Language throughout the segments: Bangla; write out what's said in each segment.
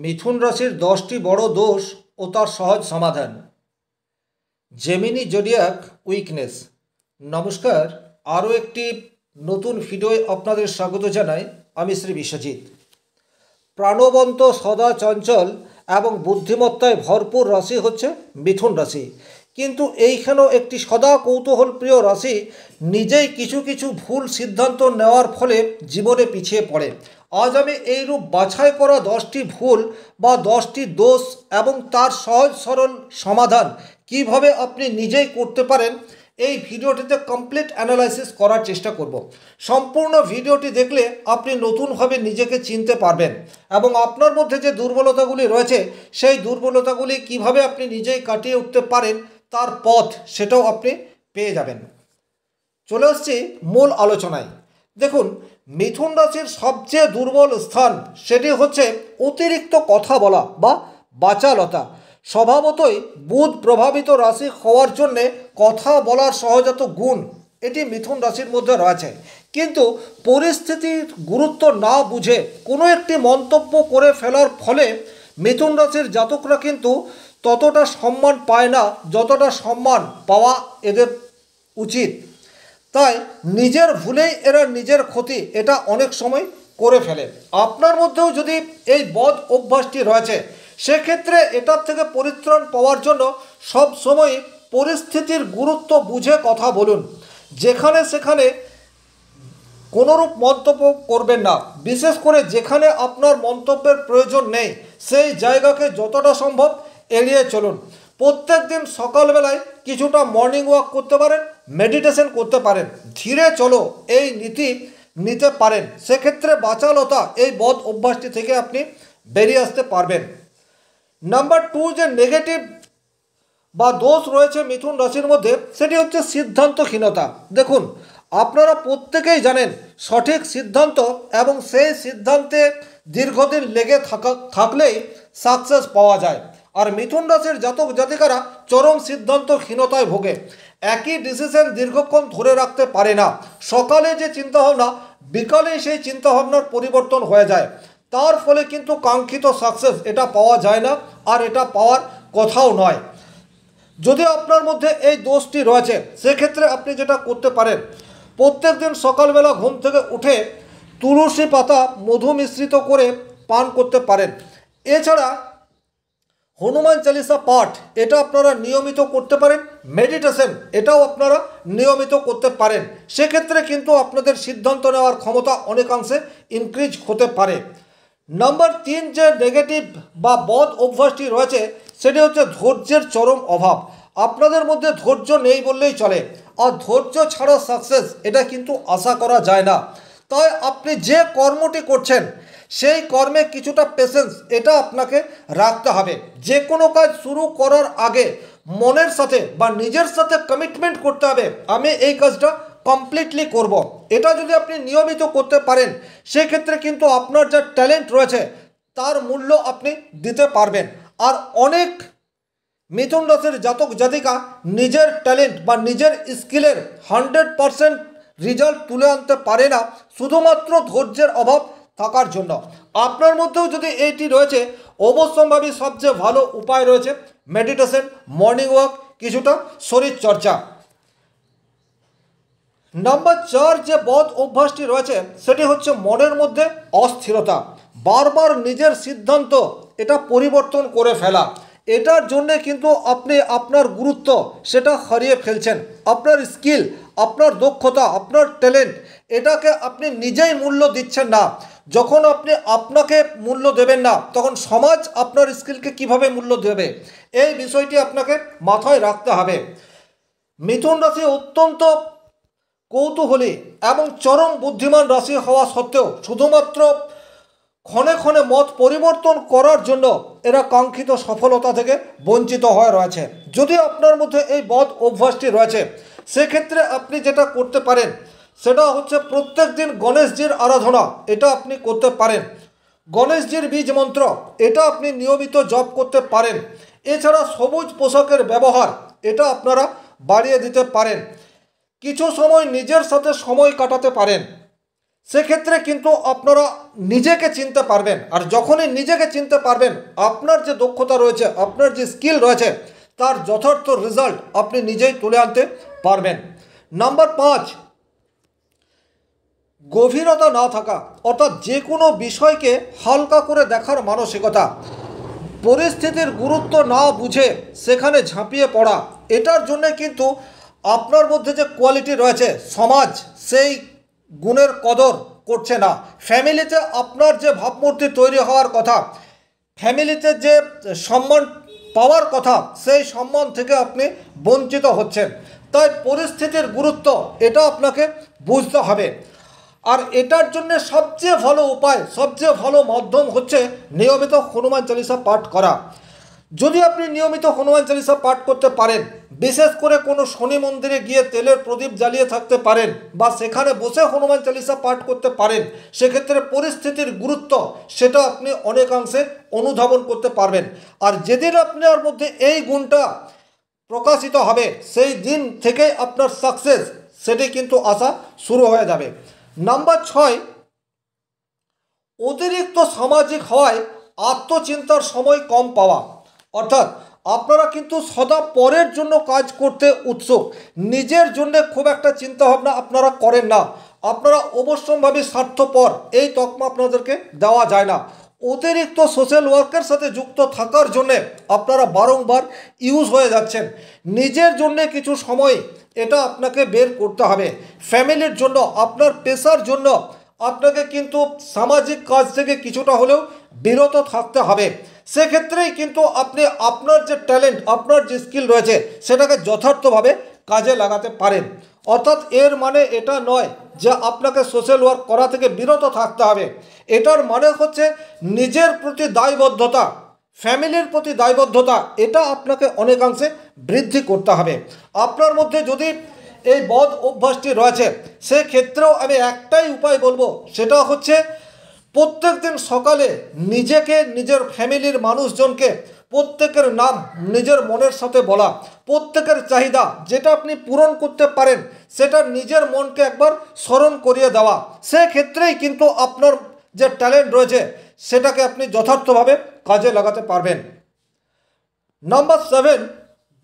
মিথুন রাশির 10টি বড় দোষ ও তার সহজ সমাধান। Gemini zodiac weakness. নমস্কার, আরও একটি নতুন ভিডিওয় আপনাদের স্বাগত জানাই। আমি শ্রী বিশ্বজিৎ। প্রাণবন্ত, সদা চঞ্চল এবং বুদ্ধিমত্তায় ভরপুর রাশি হচ্ছে মিথুন রাশি। কিন্তু এইখানেও একটি সদা কৌতূহল প্রিয় রাশি নিজেই কিছু কিছু ভুল সিদ্ধান্ত নেওয়ার ফলে জীবনে পিছিয়ে পড়ে। আজ আমি এইরূপ বাছাই করা 10টি ভুল বা 10টি দোষ এবং তার সহজ সরল সমাধান কিভাবে আপনি নিজেই করতে পারেন, এই ভিডিওটিতে কমপ্লিট অ্যানালাইসিস করার চেষ্টা করব। সম্পূর্ণ ভিডিওটি দেখলে আপনি নতুনভাবে নিজেকে চিনতে পারবেন এবং আপনার মধ্যে যে দুর্বলতাগুলি রয়েছে সেই দুর্বলতাগুলি কিভাবে আপনি নিজেই কাটিয়ে উঠতে পারেন তার পথ সেটাও আপনি পেয়ে যাবেন। চলে আসছি মূল আলোচনায়। দেখুন, মিথুন রাশির সবচেয়ে দুর্বল স্থান সেটি হচ্ছে অতিরিক্ত কথা বলা বা বাচালতা। স্বভাবতই বুধ প্রভাবিত রাশি হওয়ার জন্যে কথা বলার সহজাত গুণ এটি মিথুন রাশির মধ্যে রয়েছে, কিন্তু পরিস্থিতির গুরুত্ব না বুঝে কোনো একটি মন্তব্য করে ফেলার ফলে মিথুন রাশির জাতকরা কিন্তু ততটা সম্মান পায় না যতটা সম্মান পাওয়া এদের উচিত। তাই নিজের ভুলেই এরা নিজের ক্ষতি এটা অনেক সময় করে ফেলে। আপনার মধ্যেও যদি এই বদ অভ্যাসটি রয়েছে, সেক্ষেত্রে এটার থেকে পরিত্রাণ পাওয়ার জন্য সব সময় পরিস্থিতির গুরুত্ব বুঝে কথা বলুন। যেখানে সেখানে কোনোরূপ মন্তব্য করবেন না। বিশেষ করে যেখানে আপনার মন্তব্যের প্রয়োজন নেই সেই জায়গাকে যতটা সম্ভব এড়িয়ে চলুন। প্রত্যেক দিন সকালবেলায় কিছুটা মর্নিং ওয়াক করতে পারেন, মেডিটেশন করতে পারেন, ধীরে চলো এই নীতি নিতে পারেন। সেক্ষেত্রে বাচালতা এই বদ অভ্যাসটি থেকে আপনি বেরিয়ে আসতে পারবেন। নাম্বার 2 যে নেগেটিভ বা দোষ রয়েছে মিথুন রাশির মধ্যে সেটি হচ্ছে সিদ্ধান্তহীনতা। দেখুন, আপনারা প্রত্যেকেই জানেন সঠিক সিদ্ধান্ত এবং সেই সিদ্ধান্তে দীর্ঘদিন লেগে থাকলেই সাকসেস পাওয়া যায়। আর মিথুন রাশির জাতক জাতিকারা চরম সিদ্ধান্তহীনতায় ভোগে। একই ডিসিশন দীর্ঘক্ষণ ধরে রাখতে পারে না। সকালে যে চিন্তাভাবনা বিকালেই সেই চিন্তাভাবনার পরিবর্তন হয়ে যায়। তার ফলে কিন্তু কাঙ্ক্ষিত সাকসেস এটা পাওয়া যায় না, আর এটা পাওয়ার কথাও নয়। যদি আপনার মধ্যে এই দোষটি রয়েছে সেক্ষেত্রে আপনি যেটা করতে পারেন, প্রত্যেক দিন সকালবেলা ঘুম থেকে উঠে তুলসী পাতা মধু মিশ্রিত করে পান করতে পারেন। এছাড়া হনুমান চালিসা পাঠ এটা আপনারা নিয়মিত করতে পারেন। মেডিটেশন এটাও আপনারা নিয়মিত করতে পারেন। সেক্ষেত্রে কিন্তু আপনাদের সিদ্ধান্ত নেওয়ার ক্ষমতা অনেকাংশে ইনক্রিজ হতে পারে। নাম্বার 3 যে নেগেটিভ বা বদ অভ্যাসটি রয়েছে সেটি হচ্ছে ধৈর্যের চরম অভাব। আপনাদের মধ্যে ধৈর্য নেই বললেই চলে, আর ধৈর্য ছাড়া সাকসেস এটা কিন্তু আশা করা যায় না। তাই আপনি যে কর্মটি করছেন সেই কর্মে কিছুটা পেশেন্স এটা আপনাকে রাখতে হবে। যে কোনো কাজ শুরু করার আগে মনের সাথে বা নিজের সাথে কমিটমেন্ট করতে হবে, আমি এই কাজটা কমপ্লিটলি করব। এটা যদি আপনি নিয়মিত করতে পারেন সেক্ষেত্রে কিন্তু আপনার যা ট্যালেন্ট রয়েছে তার মূল্য আপনি দিতে পারবেন। আর অনেক মিথুন রাশির জাতক জাতিকা নিজের ট্যালেন্ট বা নিজের স্কিলের 100% রেজাল্ট তুলে আনতে পারে না শুধুমাত্র ধৈর্যের অভাব থাকার জন্য। আপনার মধ্যেও যদি এইটি রয়েছে, অবশ্যম্ভাবী সবচেয়ে ভালো উপায় রয়েছে মেডিটেশন, মর্নিং ওয়াক, কিছুটা শরীর চর্চা। নাম্বার 4 যে বদ অভ্যাসটি রয়েছে সেটি হচ্ছে মনের মধ্যে অস্থিরতা। বারবার নিজের সিদ্ধান্ত এটা পরিবর্তন করে ফেলা। এটার জন্যে কিন্তু আপনি আপনার গুরুত্ব সেটা হারিয়ে ফেলছেন। আপনার স্কিল, আপনার দক্ষতা, আপনার ট্যালেন্ট এটাকে আপনি নিজেই মূল্য দিচ্ছেন না। যখন আপনি আপনাকে মূল্য দেবেন না তখন সমাজ আপনার স্কিলকে কিভাবে মূল্য দেবে, এই বিষয়টি আপনাকে মাথায় রাখতে হবে। মিথুন রাশি অত্যন্ত কৌতূহলী এবং চরম বুদ্ধিমান রাশি হওয়া সত্ত্বেও শুধুমাত্র ক্ষণে ক্ষণে মত পরিবর্তন করার জন্য এরা কাঙ্ক্ষিত সফলতা থেকে বঞ্চিত হয়ে রয়েছে। যদি আপনার মধ্যে এই বদ অভ্যাসটি রয়েছে সেক্ষেত্রে আপনি যেটা করতে পারেন সেটা হচ্ছে প্রত্যেক দিন গণেশজির আরাধনা এটা আপনি করতে পারেন। গণেশজির বীজ মন্ত্র এটা আপনি নিয়মিত জপ করতে পারেন। এছাড়া সবুজ পোশাকের ব্যবহার এটা আপনারা বাড়িয়ে দিতে পারেন। কিছু সময় নিজের সাথে সময় কাটাতে পারেন। সেক্ষেত্রে কিন্তু আপনারা নিজেকে চিনতে পারবেন, আর যখনই নিজেকে চিনতে পারবেন আপনার যে দক্ষতা রয়েছে, আপনার যে স্কিল রয়েছে, তার যথার্থ রেজাল্ট আপনি নিজেই তুলে আনতে পারবেন। নাম্বার 5, গভীরতা না থাকা, অর্থাৎ যে কোনো বিষয়কে হালকা করে দেখার মানসিকতা, পরিস্থিতির গুরুত্ব না বুঝে সেখানে ঝাঁপিয়ে পড়া, এটার জন্য কিন্তু আপনার মধ্যে যে কোয়ালিটি রয়েছে সমাজ সেই গুণের কদর করছে না। ফ্যামিলিতে আপনার যে ভাবমূর্তি তৈরি হওয়ার কথা, ফ্যামিলিতে যে সম্মান পাওয়ার কথা, সেই সম্মান থেকে আপনি বঞ্চিত হচ্ছেন। তাই পরিস্থিতির গুরুত্ব এটা আপনাকে বুঝতে হবে। আর এটার জন্য সবচেয়ে ভালো উপায়, সবচেয়ে ভালো মাধ্যম হচ্ছে নিয়মিত হনুমান চালিসা পাঠ করা। যদি আপনি নিয়মিত হনুমান চালিসা পাঠ করতে পারেন, বিশেষ করে কোনো শনি মন্দিরে গিয়ে তেলের প্রদীপ জ্বালিয়ে থাকতে পারেন, বা সেখানে বসে হনুমান চালিসা পাঠ করতে পারেন, সেক্ষেত্রে পরিস্থিতির গুরুত্ব সেটা আপনি অনেকাংশে অনুধাবন করতে পারবেন। আর যেদিন আপনার মধ্যে এই গুণটা প্রকাশিত হবে, সেই দিন থেকে আপনার সাকসেস সেটি কিন্তু আসা শুরু হয়ে যাবে। নাম্বার 6, অতিরিক্ত সামাজিক হওয়ায় আত্মচিন্তার সময় কম পাওয়া। অর্থাৎ আপনারা কিন্তু সদা পরের জন্য কাজ করতে উৎসুক, নিজের জন্য খুব একটা চিন্তাভাবনা আপনারা করেন না। আপনারা অবশ্যম্ভাবী স্বার্থপর, এই তকমা আপনাদেরকে দেওয়া যায় না। অতিরিক্ত সোশ্যাল ওয়ার্কের সাথে যুক্ত থাকার জন্যে আপনারা বারংবার ইউজ হয়ে যাচ্ছেন। নিজের জন্যে কিছু সময় এটা আপনাকে বের করতে হবে। ফ্যামিলির জন্য, আপনার পেশার জন্য আপনাকে কিন্তু সামাজিক কাজ থেকে কিছুটা হলেও বিরত থাকতে হবে। সেক্ষেত্রেই কিন্তু আপনি আপনার যে ট্যালেন্ট, আপনার যে স্কিল রয়েছে সেটাকে যথার্থভাবে কাজে লাগাতে পারেন। অর্থাৎ এর মানে এটা নয় যে আপনাকে সোশ্যাল ওয়ার্ক করা থেকে বিরত থাকতে হবে। এটার মানে হচ্ছে নিজের প্রতি দায়বদ্ধতা, ফ্যামিলির প্রতি দায়বদ্ধতা, এটা আপনাকে অনেকাংশে বৃদ্ধি করতে হবে। আপনার মধ্যে যদি এই বদ অভ্যাসটি রয়েছে, সেক্ষেত্রেও আমি একটাই উপায় বলবো, সেটা হচ্ছে প্রত্যেক দিন সকালে নিজেকে, নিজের ফ্যামিলির মানুষজনকে প্রত্যেকের নাম নিজের মনের সাথে বলা, প্রত্যেকের চাহিদা যেটা আপনি পূরণ করতে পারেন সেটা নিজের মনকে একবার স্মরণ করিয়ে দেওয়া। সেক্ষেত্রেই কিন্তু আপনার যে ট্যালেন্ট রয়েছে সেটাকে আপনি যথার্থভাবে কাজে লাগাতে পারবেন। নাম্বার 7,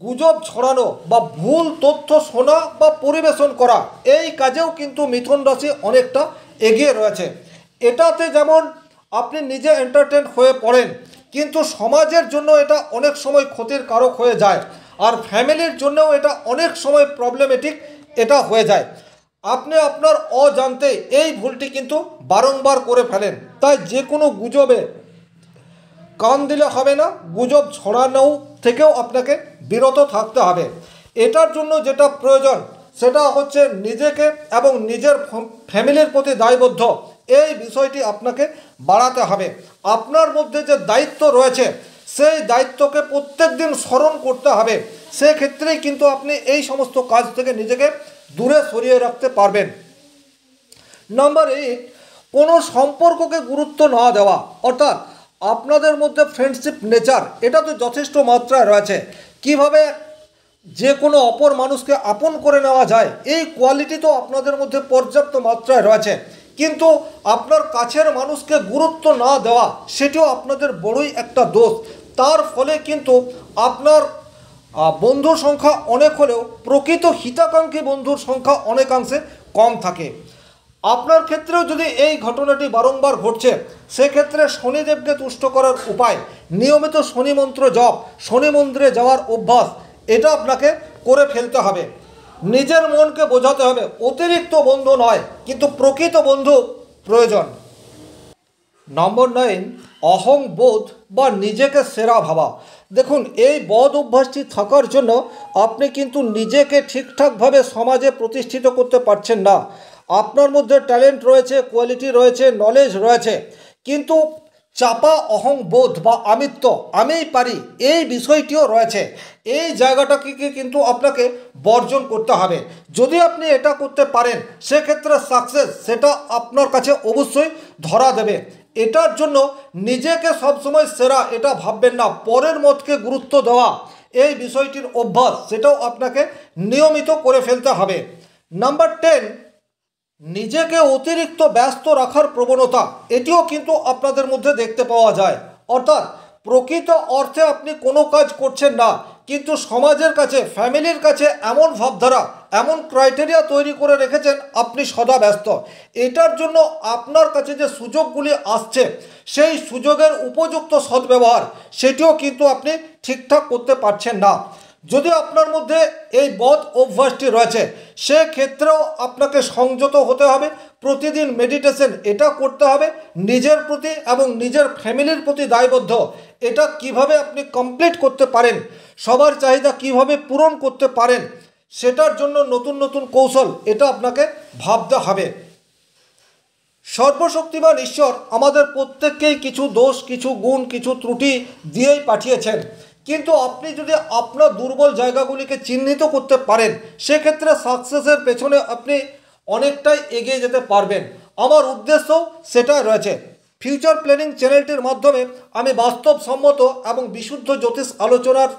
গুজব ছড়ানো বা ভুল তথ্য শোনা বা পরিবেশন করা, এই কাজেও কিন্তু মিথুন রাশি অনেকটা এগিয়ে রয়েছে। এটাতে যেমন আপনি নিজে এন্টারটেন হয়ে পড়েন, কিন্তু সমাজের জন্য এটা অনেক সময় ক্ষতির কারক হয়ে যায়, আর ফ্যামিলির জন্যও এটা অনেক সময় প্রবলেমেটিক এটা হয়ে যায়। আপনি আপনার অজান্তে এই ভুলটি কিন্তু বারংবার করে ফেলেন। তাই যে কোনো গুজবে কান দিলে হবে না, গুজব ছড়ানো থেকেও আপনাকে বিরত থাকতে হবে। এটার জন্য যেটা প্রয়োজন সেটা হচ্ছে নিজেকে এবং নিজের ফ্যামিলির প্রতি দায়বদ্ধ, এই বিষয়টি আপনাকে বাড়াতে হবে। আপনার মধ্যে যে দায়িত্ব রয়েছে সেই দায়িত্বকে প্রত্যেক দিন স্মরণ করতে হবে। সেক্ষেত্রেই কিন্তু আপনি এই সমস্ত কাজ থেকে নিজেকে দূরে সরিয়ে রাখতে পারবেন। নাম্বার 8, কোনো সম্পর্ককে গুরুত্ব না দেওয়া। অর্থাৎ আপনাদের মধ্যে ফ্রেন্ডশিপ নেচার এটা তো যথেষ্ট মাত্রায় রয়েছে, কিভাবে যে কোনো অপর মানুষকে আপন করে নেওয়া যায় এই কোয়ালিটি তো আপনাদের মধ্যে পর্যাপ্ত মাত্রায় রয়েছে, কিন্তু আপনার কাছের মানুষকে গুরুত্ব না দেওয়া সেটিও আপনাদের বড়ই একটা দোষ। তার ফলে কিন্তু আপনার বন্ধুর সংখ্যা অনেক হলেও প্রকৃত হিতাকাঙ্ক্ষী বন্ধুর সংখ্যা অনেকাংশে কম থাকে। আপনার ক্ষেত্রেও যদি এই ঘটনাটি বারংবার ঘটছে, সেক্ষেত্রে শনিদেবকে তুষ্ট করার উপায় নিয়মিত শনি মন্ত্র জপ, শনি মন্দিরে যাওয়ার অভ্যাস এটা আপনাকে করে ফেলতে হবে। নিজের মনকে বোঝাতে হবে অতিরিক্ত বন্ধু নয়, কিন্তু প্রকৃত বন্ধু প্রয়োজন। নম্বর 9, অহংবোধ বা নিজেকে সেরা ভাবা। দেখুন, এই বদ অভ্যাসটি থাকার জন্য আপনি কিন্তু নিজেকে ঠিকঠাকভাবে সমাজে প্রতিষ্ঠিত করতে পারছেন না। আপনার মধ্যে ট্যালেন্ট রয়েছে, কোয়ালিটি রয়েছে, নলেজ রয়েছে, কিন্তু চাপা অহংবোধ বা আমিত্ব, আমিই পারি, এই বিষয়টিও রয়েছে। এই জায়গাটাকে কিন্তু আপনাকে বর্জন করতে হবে। যদি আপনি এটা করতে পারেন সেক্ষেত্রে সাকসেস সেটা আপনার কাছে অবশ্যই ধরা দেবে। এটার জন্য নিজেকে সবসময় সেরা এটা ভাববেন না, পরের মতকে গুরুত্ব দেওয়া এই বিষয়টির অভ্যাস সেটাও আপনাকে নিয়মিত করে ফেলতে হবে। নাম্বার 10, নিজেকে অতিরিক্ত ব্যস্ত রাখার প্রবণতা, এটিও কিন্তু আপনাদের মধ্যে দেখতে পাওয়া যায়। অর্থাৎ প্রকৃত অর্থে আপনি কোনো কাজ করছেন না, কিন্তু সমাজের কাছে, ফ্যামিলির কাছে এমন ভাবধারা, এমন ক্রাইটেরিয়া তৈরি করে রেখেছেন আপনি সদা ব্যস্ত। এটার জন্য আপনার কাছে যে সুযোগগুলি আসছে, সেই সুযোগের উপযুক্ত সদ্ব্যবহার সেটিও কিন্তু আপনি ঠিকঠাক করতে পারছেন না। যদি আপনার মধ্যে এই বদ অভ্যাসটি রয়েছে, সেক্ষেত্রেও আপনাকে সংযত হতে হবে। প্রতিদিন মেডিটেশন এটা করতে হবে নিজের প্রতি এবং নিজের ফ্যামিলির প্রতি দায়বদ্ধ। এটা কিভাবে আপনি কমপ্লিট করতে পারেন, সবার চাহিদা কিভাবে পূরণ করতে পারেন, সেটার জন্য নতুন নতুন কৌশল এটা আপনাকে ভাবতে হবে। সর্বশক্তিমান ঈশ্বর আমাদের প্রত্যেককেই কিছু দোষ, কিছু গুণ, কিছু ত্রুটি দিয়েই পাঠিয়েছেন। কিন্তু আপনি যদি আপনার দুর্বল জায়গাগুলিকে চিহ্নিত করতে পারেন, সেক্ষেত্রে সাকসেসের পেছনে আপনি অনেকটাই এগিয়ে যেতে পারবেন। আমার উদ্দেশ্য সেটাই রয়েছে। ফিউচার প্ল্যানিং চ্যানেলটির মাধ্যমে আমি বাস্তবসম্মত এবং বিশুদ্ধ জ্যোতিষ আলোচনার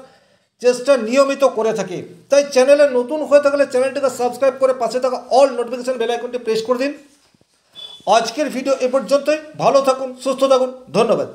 চেষ্টা নিয়মিত করে থাকি। তাই চ্যানেলে নতুন হয়ে থাকলে চ্যানেলটিকে সাবস্ক্রাইব করে পাশে থাকা অল নোটিফিকেশন বেল আইকনটি প্রেস করে দিন। আজকের ভিডিও এ পর্যন্তই। ভালো থাকুন, সুস্থ থাকুন, ধন্যবাদ।